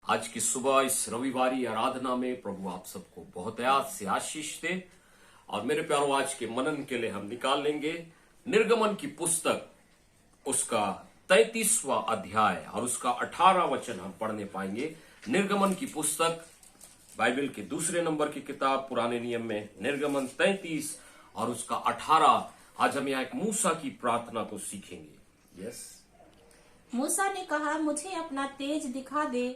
आज की सुबह इस रविवारी आराधना में प्रभु आप सबको बहुत से आशीष दे। और मेरे प्यारों, आज के मनन के लिए हम निकाल लेंगे निर्गमन की पुस्तक, उसका 33वां अध्याय और उसका 18 वचन हम पढ़ने पाएंगे। निर्गमन की पुस्तक, बाइबल के दूसरे नंबर की किताब पुराने नियम में, निर्गमन 33 और उसका 18। आज हम यहाँ एक मूसा की प्रार्थना को सीखेंगे। यस, मूसा ने कहा, मुझे अपना तेज दिखा दे।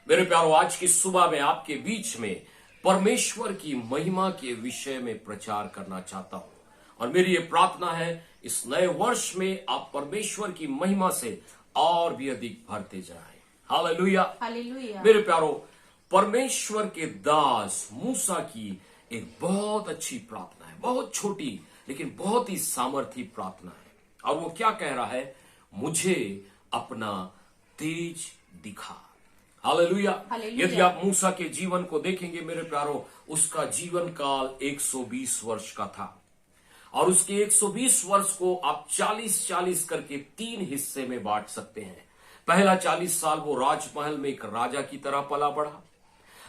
मेरे प्यारों, आज की सुबह में आपके बीच में परमेश्वर की महिमा के विषय में प्रचार करना चाहता हूं। और मेरी ये प्रार्थना है, इस नए वर्ष में आप परमेश्वर की महिमा से और भी अधिक भरते जाएं। Hallelujah, hallelujah. मेरे प्यारों, परमेश्वर के दास मूसा की एक बहुत अच्छी प्रार्थना है, बहुत छोटी लेकिन बहुत ही सामर्थी प्रार्थना है। और वो क्या कह रहा है? मुझे अपना तेज दिखा। हालेलुया। यदि आप मूसा के जीवन को देखेंगे मेरे प्यारों, उसका जीवन काल 120 वर्ष का था। और उसके 120 वर्ष को आप 40-40 करके 3 हिस्से में बांट सकते हैं। पहला 40 साल वो राजमहल में एक राजा की तरह पला बढ़ा।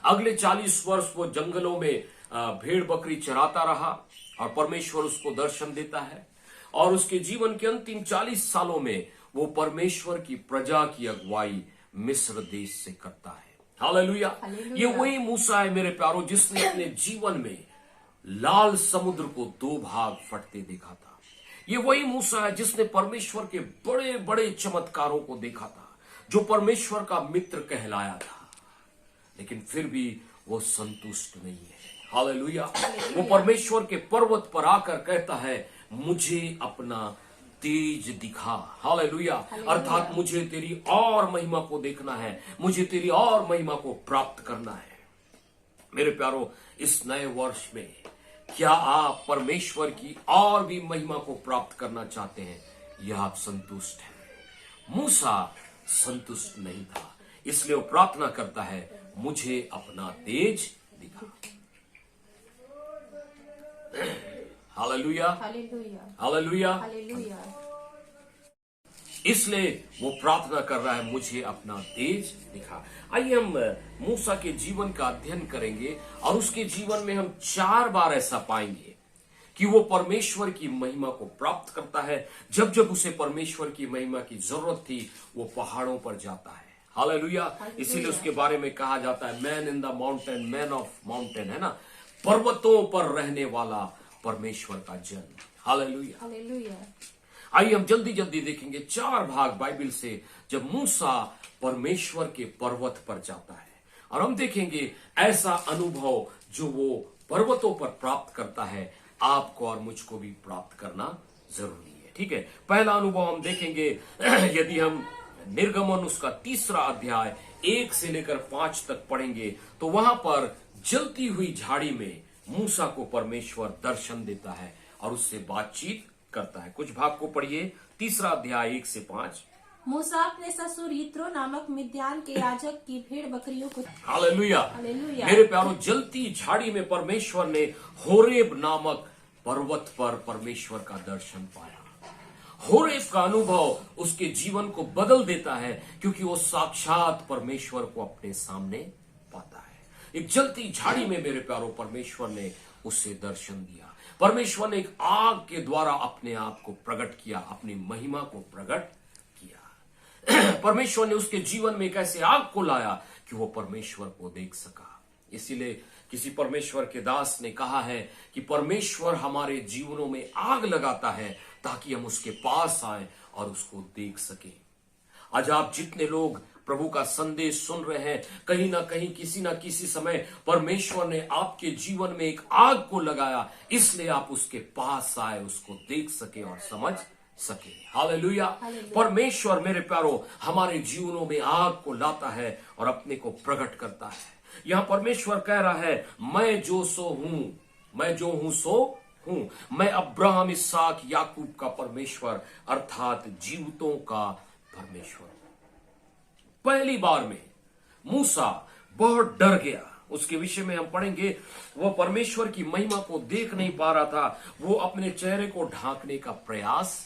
अगले 40 वर्ष वो जंगलों में भेड़ बकरी चराता रहा और परमेश्वर उसको दर्शन देता है। और उसके जीवन के अंतिम 40 सालों में वो परमेश्वर की प्रजा की अगुवाई मिस्र देश से करता है। हालेलुया। ये वही मूसा है मेरे प्यारों, जिसने अपने जीवन में लाल समुद्र को 2 भाग फटते देखा था। ये वही मूसा है जिसने परमेश्वर के बड़े बड़े चमत्कारों को देखा था, जो परमेश्वर का मित्र कहलाया था। लेकिन फिर भी वो संतुष्ट नहीं है। हालेलुया। वो परमेश्वर के पर्वत पर आकर कहता है, मुझे अपना तेज दिखा। हालेलुया। अर्थात मुझे तेरी और महिमा को देखना है, मुझे तेरी और महिमा को प्राप्त करना है। मेरे प्यारों, इस नए वर्ष में क्या आप परमेश्वर की और भी महिमा को प्राप्त करना चाहते हैं, या आप संतुष्ट हैं? मूसा संतुष्ट नहीं था, इसलिए वो प्रार्थना करता है, मुझे अपना तेज दिखा। Hallelujah, hallelujah, hallelujah. इसलिए वो प्रार्थना कर रहा है, मुझे अपना तेज दिखा। आइए हम मूसा के जीवन का अध्ययन करेंगे और उसके जीवन में हम 4 बार ऐसा पाएंगे कि वो परमेश्वर की महिमा को प्राप्त करता है। जब जब उसे परमेश्वर की महिमा की जरूरत थी, वो पहाड़ों पर जाता है। हालेलुया। इसीलिए उसके बारे में कहा जाता है, man in the mountain, man of mountain, है ना, पर्वतों पर रहने वाला परमेश्वर का जन। Hallelujah, hallelujah. आइए हम जल्दी जल्दी देखेंगे 4 भाग बाइबल से, जब मूसा परमेश्वर के पर्वत पर जाता है। और हम देखेंगे ऐसा अनुभव जो वो पर्वतों पर प्राप्त करता है, आपको और मुझको भी प्राप्त करना जरूरी है। ठीक है, पहला अनुभव हम देखेंगे यदि हम निर्गमन उसका 3रा अध्याय 1 से लेकर 5 तक पढ़ेंगे, तो वहां पर जलती हुई झाड़ी में मूसा को परमेश्वर दर्शन देता है और उससे बातचीत करता है। कुछ भाग को पढ़िए, 3रा अध्याय 1 से 5। मूसा अपने ससुर यित्रो नामक मिद्यान के याजक की भेड़ बकरियों को। Hallelujah, hallelujah. मेरे प्यारों, जलती झाड़ी में परमेश्वर ने होरेब नामक पर्वत पर परमेश्वर का दर्शन पाया। होरेब का अनुभव उसके जीवन को बदल देता है, क्योंकि वो साक्षात परमेश्वर को अपने सामने पाता है। एक जलती झाड़ी में मेरे प्यारों परमेश्वर ने उसे दर्शन दिया। परमेश्वर ने एक आग के द्वारा अपने आप को प्रकट किया, अपनी महिमा को प्रकट किया। परमेश्वर ने उसके जीवन में एक ऐसे आग को लाया कि वो परमेश्वर को देख सका। इसीलिए किसी परमेश्वर के दास ने कहा है कि परमेश्वर हमारे जीवनों में आग लगाता है ताकि हम उसके पास आए और उसको देख सके। आज आप जितने लोग प्रभु का संदेश सुन रहे हैं, कहीं ना कहीं किसी ना किसी समय परमेश्वर ने आपके जीवन में एक आग को लगाया, इसलिए आप उसके पास आए, उसको देख सके और समझ सके। हालेलुया। परमेश्वर मेरे प्यारों हमारे जीवनों में आग को लाता है और अपने को प्रकट करता है। यहां परमेश्वर कह रहा है, मैं जो सो हूं, मैं जो हूं सो हूं। मैं अब्राहम, इसहाक, याकूब का परमेश्वर, अर्थात जीवितों का परमेश्वर। पहली बार में मूसा बहुत डर गया। उसके विषय में हम पढ़ेंगे, वह परमेश्वर की महिमा को देख नहीं पा रहा था, वो अपने चेहरे को ढांकने का प्रयास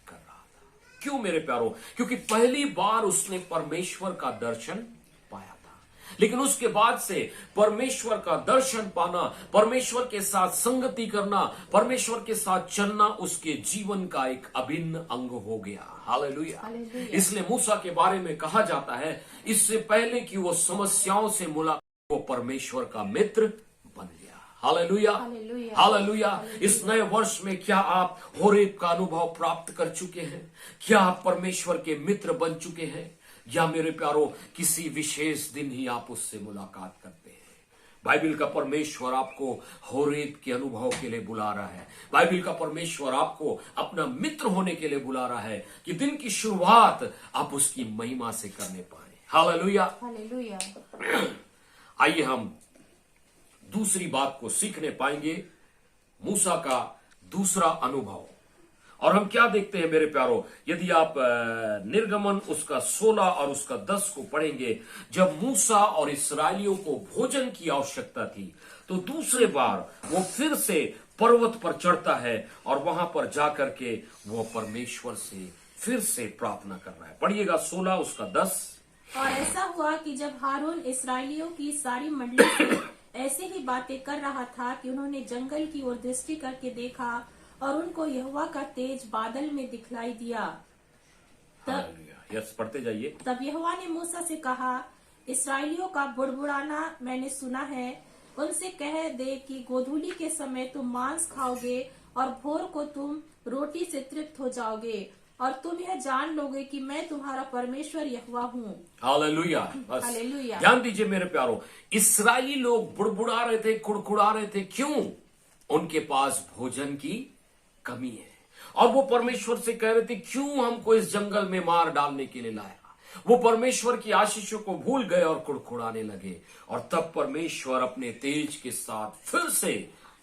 कर रहा था। क्यों मेरे प्यारों? क्योंकि पहली बार उसने परमेश्वर का दर्शन लेकिन उसके बाद से परमेश्वर का दर्शन पाना, परमेश्वर के साथ संगति करना, परमेश्वर के साथ चलना उसके जीवन का एक अभिन्न अंग हो गया। हालेलुया। हालेलुया। इसलिए मूसा के बारे में कहा जाता है, इससे पहले कि वो समस्याओं से मुला, वो परमेश्वर का मित्र बन गया। Hallelujah, hallelujah. हालेलुया। इस नए वर्ष में क्या आप होरेब का अनुभव प्राप्त कर चुके हैं? क्या आप परमेश्वर के मित्र बन चुके हैं? या मेरे प्यारो किसी विशेष दिन ही आप उससे मुलाकात करते हैं? बाइबल का परमेश्वर आपको होरेब के अनुभव के लिए बुला रहा है। बाइबल का परमेश्वर आपको अपना मित्र होने के लिए बुला रहा है कि दिन की शुरुआत आप उसकी महिमा से करने पाए। Hallelujah, hallelujah. आइए हम दूसरी बात को सीखने पाएंगे, मूसा का दूसरा अनुभव। और हम क्या देखते हैं मेरे प्यारो, यदि आप निर्गमन उसका 16 और उसका 10 को पढ़ेंगे, जब मूसा और इस्राएलियों को भोजन की आवश्यकता थी तो दूसरे बार वो फिर से पर्वत पर चढ़ता है और वहां पर जाकर के वो परमेश्वर से फिर से प्रार्थना कर रहा है। पढ़िएगा 16 उसका 10। और ऐसा हुआ कि जब हारून इस्राएलियों की सारी मंडली से ऐसे ही बातें कर रहा था कि उन्होंने जंगल की ओर दृष्टि करके देखा और उनको यहोवा का तेज बादल में दिखलाई दिया। यस, पढ़ते जाइए। तब यहोवा ने मूसा से कहा, इस्राएलियों का बुड़बुड़ाना मैंने सुना है, उनसे कह दे कि गोधूली के समय तुम मांस खाओगे और भोर को तुम रोटी से तृप्त हो जाओगे और तुम यह जान लोगे कि मैं तुम्हारा परमेश्वर यहोवा हूँ। हालेलुया। बस हालेलुया। ध्यान दीजिए मेरे प्यारो, इस्राएली लोग बुड़बुड़ा रहे थे, कुड़कुड़ा रहे थे। क्यों? उनके पास भोजन की कमी है। और वो परमेश्वर से कह रहे थे, क्यों हमको इस जंगल में मार डालने के लिए लाया? वो परमेश्वर की आशीषों को भूल गए और कुड़कुड़ाने लगे। और तब परमेश्वर अपने तेज के साथ फिर से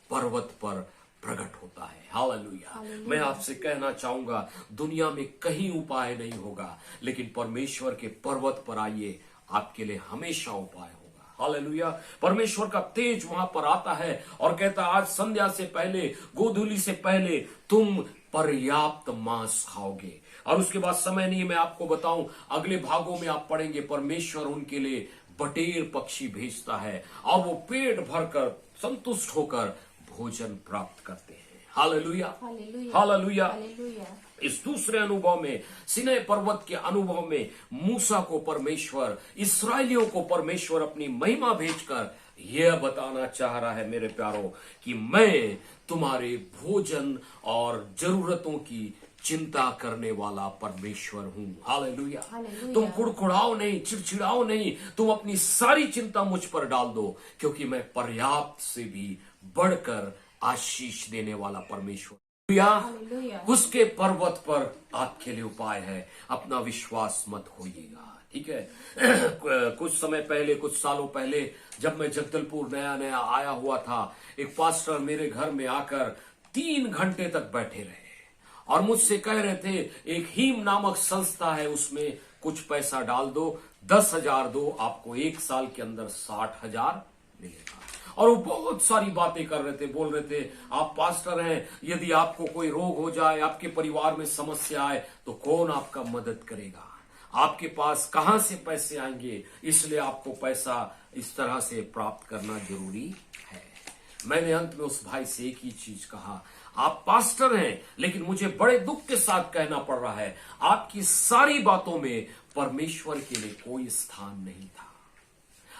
पर्वत पर प्रकट होता है। हालेलुया। मैं आपसे कहना चाहूंगा, दुनिया में कहीं उपाय नहीं होगा, लेकिन परमेश्वर के पर्वत पर आइए, आपके लिए हमेशा उपाय होगा। हालेलुया। परमेश्वर का तेज वहां पर आता है और कहता, आज संध्या से पहले, गोधूली से पहले तुम पर्याप्त मांस खाओगे। और उसके बाद समय नहीं, मैं आपको बताऊं, अगले भागों में आप पढ़ेंगे, परमेश्वर उनके लिए बटेर पक्षी भेजता है और वो पेट भरकर संतुष्ट होकर भोजन प्राप्त करते हैं। Hallelujah, hallelujah. हालेलुया। हालेलुया। इस दूसरे अनुभव में, सिनै पर्वत के अनुभव में, मूसा को परमेश्वर, इस्राएलियों को परमेश्वर अपनी महिमा भेजकर यह बताना चाह रहा है मेरे प्यारो कि मैं तुम्हारे भोजन और जरूरतों की चिंता करने वाला परमेश्वर हूं। हालेलुया। हालेलुया। तुम कुड़कुड़ाओ नहीं, चिड़चिड़ाओ नहीं, तुम अपनी सारी चिंता मुझ पर डाल दो, क्योंकि मैं पर्याप्त से भी बढ़कर आशीष देने वाला परमेश्वर। हालेलुया। उसके पर्वत पर आपके लिए उपाय है, अपना विश्वास मत खोइएगा। ठीक है। कुछ समय पहले, कुछ सालों पहले, जब मैं जगदलपुर नया नया आया हुआ था, एक पास्टर मेरे घर में आकर 3 घंटे तक बैठे रहे और मुझसे कह रहे थे, एक हीम नामक संस्था है, उसमें कुछ पैसा डाल दो, 10,000 दो, आपको 1 साल के अंदर 60,000 मिलेगा। और वो बहुत सारी बातें कर रहे थे, बोल रहे थे, आप पास्टर हैं, यदि आपको कोई रोग हो जाए, आपके परिवार में समस्या आए, तो कौन आपका मदद करेगा? आपके पास कहां से पैसे आएंगे? इसलिए आपको पैसा इस तरह से प्राप्त करना जरूरी है। मैंने अंत में उस भाई से एक ही चीज कहा, आप पास्टर हैं, लेकिन मुझे बड़े दुख के साथ कहना पड़ रहा है, आपकी सारी बातों में परमेश्वर के लिए कोई स्थान नहीं था।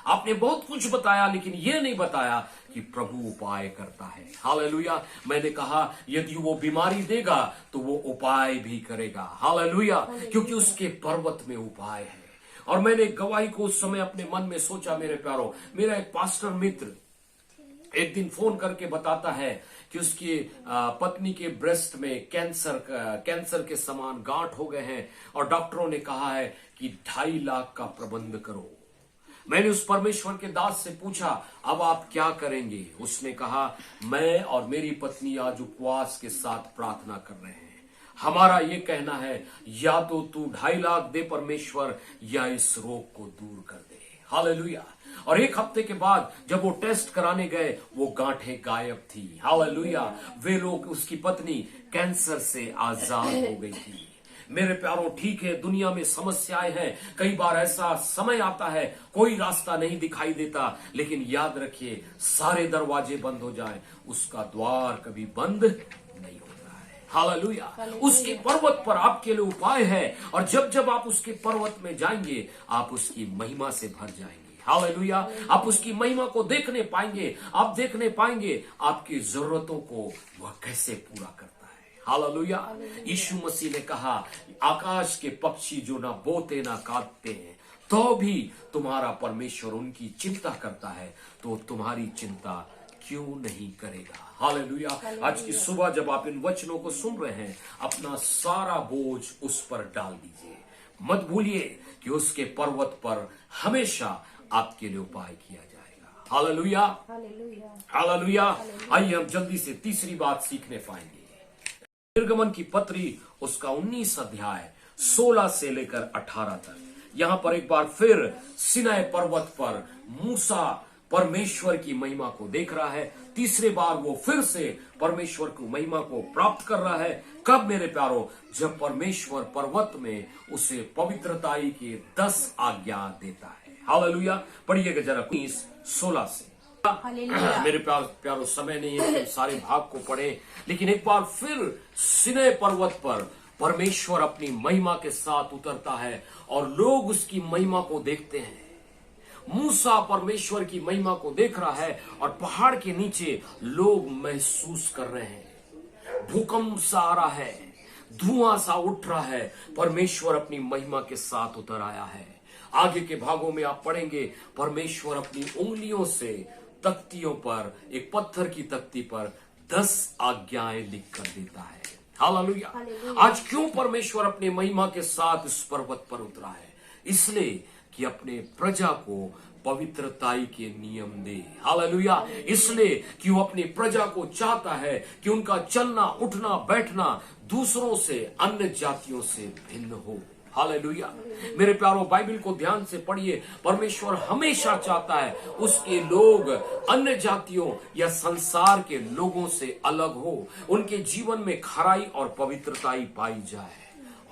आपने बहुत कुछ बताया, लेकिन यह नहीं बताया कि प्रभु उपाय करता है। हालेलुया। मैंने कहा, यदि वो बीमारी देगा तो वो उपाय भी करेगा। हालेलुया। क्योंकि उसके पर्वत में उपाय है। और मैंने गवाही को उस समय अपने मन में सोचा, मेरे प्यारो, मेरा एक पास्टर मित्र एक दिन फोन करके बताता है कि उसकी पत्नी के ब्रेस्ट में कैंसर के समान गांठ हो गए हैं और डॉक्टरों ने कहा है कि 2.5 लाख का प्रबंध करो। मैंने उस परमेश्वर के दास से पूछा, अब आप क्या करेंगे? उसने कहा, मैं और मेरी पत्नी आज उपवास के साथ प्रार्थना कर रहे हैं। हमारा ये कहना है, या तो तू 2.5 लाख दे परमेश्वर, या इस रोग को दूर कर दे। हालेलुया। और 1 हफ्ते के बाद जब वो टेस्ट कराने गए, वो गांठें गायब थी। हालेलुया। वे लोग, उसकी पत्नी कैंसर से आजाद हो गई थी। मेरे प्यारों, ठीक है, दुनिया में समस्याएं हैं, कई बार ऐसा समय आता है कोई रास्ता नहीं दिखाई देता, लेकिन याद रखिए, सारे दरवाजे बंद हो जाएं, उसका द्वार कभी बंद नहीं होता है। हालेलुया। उसके पर्वत पर आपके लिए उपाय है, और जब जब आप उसके पर्वत में जाएंगे, आप उसकी महिमा से भर जाएंगे। हालेलुया। आप उसकी महिमा को देखने पाएंगे, आप देखने पाएंगे आपकी जरूरतों को वह कैसे पूरा करता है। हालेलुया। यीशु मसीह ने कहा, आकाश के पक्षी जो ना बोते ना काटते हैं, तो भी तुम्हारा परमेश्वर उनकी चिंता करता है, तो तुम्हारी चिंता क्यों नहीं करेगा। हालेलुया। आज की सुबह जब आप इन वचनों को सुन रहे हैं, अपना सारा बोझ उस पर डाल दीजिए। मत भूलिए कि उसके पर्वत पर हमेशा आपके लिए उपाय किया जाएगा। Hallelujah, hallelujah. आइए हम जल्दी से तीसरी बात सीखने पाएंगे। निर्गमन की पत्री उसका 19 अध्याय 16 से लेकर 18 तक। यहां पर एक बार फिर सिनाई पर्वत पर मूसा परमेश्वर की महिमा को देख रहा है। तीसरे बार वो फिर से परमेश्वर की महिमा को प्राप्त कर रहा है। कब मेरे प्यारो? जब परमेश्वर पर्वत में उसे पवित्रताई की 10 आज्ञा देता है। हालेलुया। पढ़िएगा जरा 19-16 से। मेरे प्यारो, समय नहीं है कि सारे भाग को पढ़े, लेकिन एक बार फिर सिनै पर्वत पर परमेश्वर अपनी महिमा के साथ उतरता है और लोग उसकी महिमा को देखते हैं। मूसा परमेश्वर की महिमा को देख रहा है और पहाड़ के नीचे लोग महसूस कर रहे हैं, भूकंप सा आ रहा है, धुआं सा उठ रहा है। परमेश्वर अपनी महिमा के साथ उतर आया है। आगे के भागों में आप पढ़ेंगे, परमेश्वर अपनी उंगलियों से तख्तियों पर, एक पत्थर की तख्ती पर 10 आज्ञाएं लिख कर देता है। हालेलुया। आज क्यों परमेश्वर अपने महिमा के साथ इस पर्वत पर उतरा है? इसलिए कि अपने प्रजा को पवित्रताई के नियम दे। हालेलुया। इसलिए कि वो अपनी प्रजा को चाहता है कि उनका चलना, उठना, बैठना दूसरों से, अन्य जातियों से भिन्न हो। हालेलुया। मेरे प्यारों, बाइबल को ध्यान से पढ़िए। परमेश्वर हमेशा चाहता है उसके लोग अन्य जातियों या संसार के लोगों से अलग हो, उनके जीवन में खराई और पवित्रताई पाई जाए।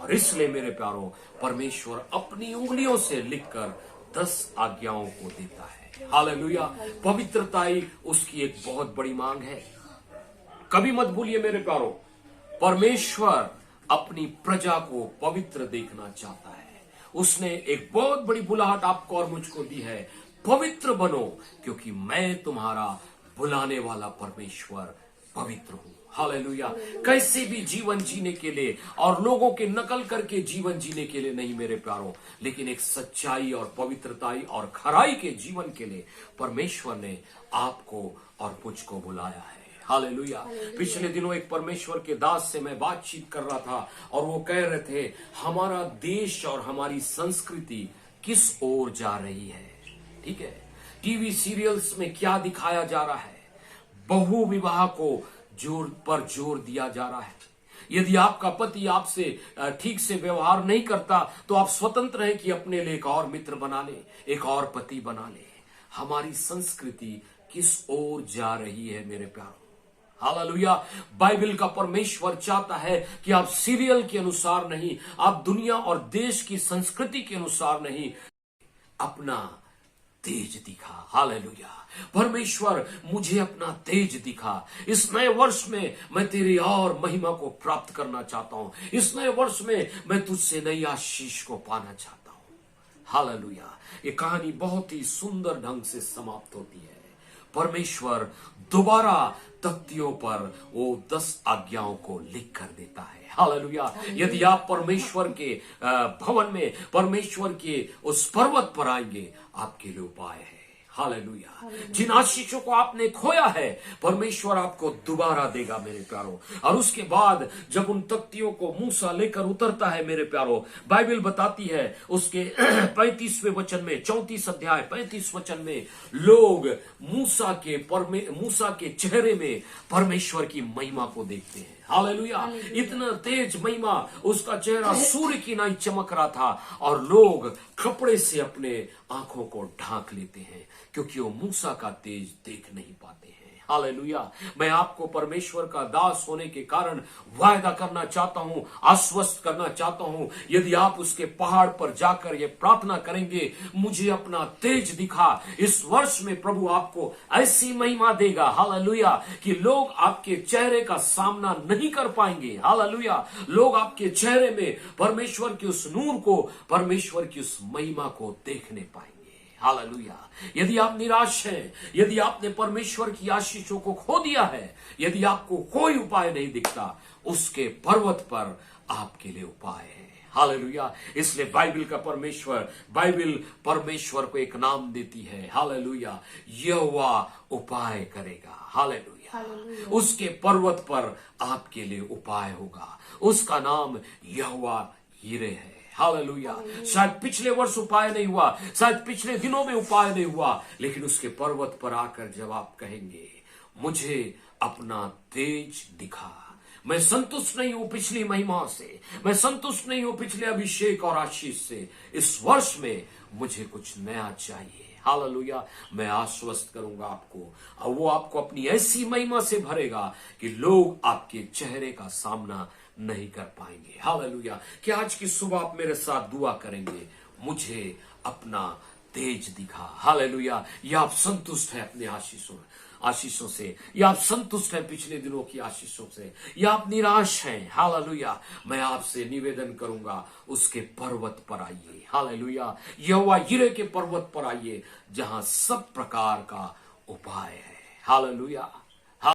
और इसलिए मेरे प्यारों, परमेश्वर अपनी उंगलियों से लिखकर 10 आज्ञाओं को देता है। हालेलुया। पवित्रताई उसकी एक बहुत बड़ी मांग है। कभी मत भूलिए मेरे प्यारों, परमेश्वर अपनी प्रजा को पवित्र देखना चाहता है। उसने एक बहुत बड़ी बुलाहट आपको और मुझको दी है, पवित्र बनो, क्योंकि मैं तुम्हारा बुलाने वाला परमेश्वर पवित्र हूं। हालेलुया। कैसे भी जीवन जीने के लिए और लोगों के नकल करके जीवन जीने के लिए नहीं मेरे प्यारों, लेकिन एक सच्चाई और पवित्रताई और खराई के जीवन के लिए परमेश्वर ने आपको और मुझको बुलाया है। हालेलुया। पिछले दिनों एक परमेश्वर के दास से मैं बातचीत कर रहा था और वो कह रहे थे, हमारा देश और हमारी संस्कृति किस ओर जा रही है। ठीक है, टीवी सीरियल्स में क्या दिखाया जा रहा है? बहु विवाह को जोर दिया जा रहा है। यदि आपका पति आपसे ठीक से व्यवहार नहीं करता, तो आप स्वतंत्र हैं कि अपने लिए एक और मित्र बना ले, एक और पति बना ले। हमारी संस्कृति किस ओर जा रही है मेरे प्यारों? हालेलुया। बाइबल का परमेश्वर चाहता है कि आप सीरियल के अनुसार नहीं, आप दुनिया और देश की संस्कृति के अनुसार नहीं, अपना तेज दिखा। हालेलुया। परमेश्वर, मुझे अपना तेज दिखा। इस नए वर्ष में मैं तेरी और महिमा को प्राप्त करना चाहता हूं। इस नए वर्ष में मैं तुझसे नई आशीष को पाना चाहता हूं। हालेलुया। ये कहानी बहुत ही सुंदर ढंग से समाप्त होती है। परमेश्वर दोबारा तख्तियों पर वो 10 आज्ञाओं को लिख कर देता है। हालेलुया। यदि आप परमेश्वर के भवन में, परमेश्वर के उस पर्वत पर आएंगे, आपके लिए उपाय है। हालेलुया। जिन आशीषों को आपने खोया है, परमेश्वर आपको दोबारा देगा मेरे प्यारों। और उसके बाद जब उन तख्तियों को मूसा लेकर उतरता है मेरे प्यारों, बाइबल बताती है उसके 35वें वचन में, 34 अध्याय 35 वचन में, लोग मूसा के चेहरे में परमेश्वर की महिमा को देखते हैं। हालेलुया। इतना तेज महिमा, उसका चेहरा सूर्य की नाई चमक रहा था और लोग कपड़े से अपने आंखों को ढांक लेते हैं, क्योंकि वो मूसा का तेज देख नहीं पाते हैं। हालेलुया। मैं आपको परमेश्वर का दास होने के कारण वायदा करना चाहता हूं, आश्वस्त करना चाहता हूं, यदि आप उसके पहाड़ पर जाकर ये प्रार्थना करेंगे, मुझे अपना तेज दिखा, इस वर्ष में प्रभु आपको ऐसी महिमा देगा, हालेलुया, कि लोग आपके चेहरे का सामना नहीं कर पाएंगे। हालेलुया। लोग आपके चेहरे में परमेश्वर की उस नूर को, परमेश्वर की उस महिमा को देखने पाएंगे। हालेलुया। यदि आप निराश हैं, यदि आपने परमेश्वर की आशीषों को खो दिया है, यदि आपको कोई उपाय नहीं दिखता, उसके पर्वत पर आपके लिए उपाय है। हालेलुया। इसलिए बाइबल परमेश्वर को एक नाम देती है। हालेलुया। यहोवा उपाय करेगा। हालेलुया। उसके पर्वत पर आपके लिए उपाय होगा। उसका नाम यहोवा यिरे है। हालेलुया। शायद पिछले वर्ष उपाय नहीं हुआ, शायद पिछले दिनों में उपाय नहीं हुआ, लेकिन उसके पर्वत पर आकर जब आप कहेंगे, मुझे अपना तेज दिखा, मैं संतुष्ट नहीं हूं पिछली महिमा से, मैं संतुष्ट नहीं हूं पिछले अभिषेक और आशीष से, इस वर्ष में मुझे कुछ नया चाहिए। हालेलुया। मैं आश्वस्त करूंगा आपको, और वो आपको अपनी ऐसी महिमा से भरेगा कि लोग आपके चेहरे का सामना नहीं कर पाएंगे। हालेलुया। क्या आज की सुबह आप मेरे साथ दुआ करेंगे, मुझे अपना तेज दिखा। हालेलुया। या आप संतुष्ट हैं अपने आशीषों से, या आप संतुष्ट हैं पिछले दिनों की आशीषों से, या आप निराश हैं। हालेलुया। मैं आपसे निवेदन करूंगा, उसके पर्वत पर आइए। हालेलुया। यहोवा यिरे के पर्वत पर आइए, जहां सब प्रकार का उपाय है। हालेलुया।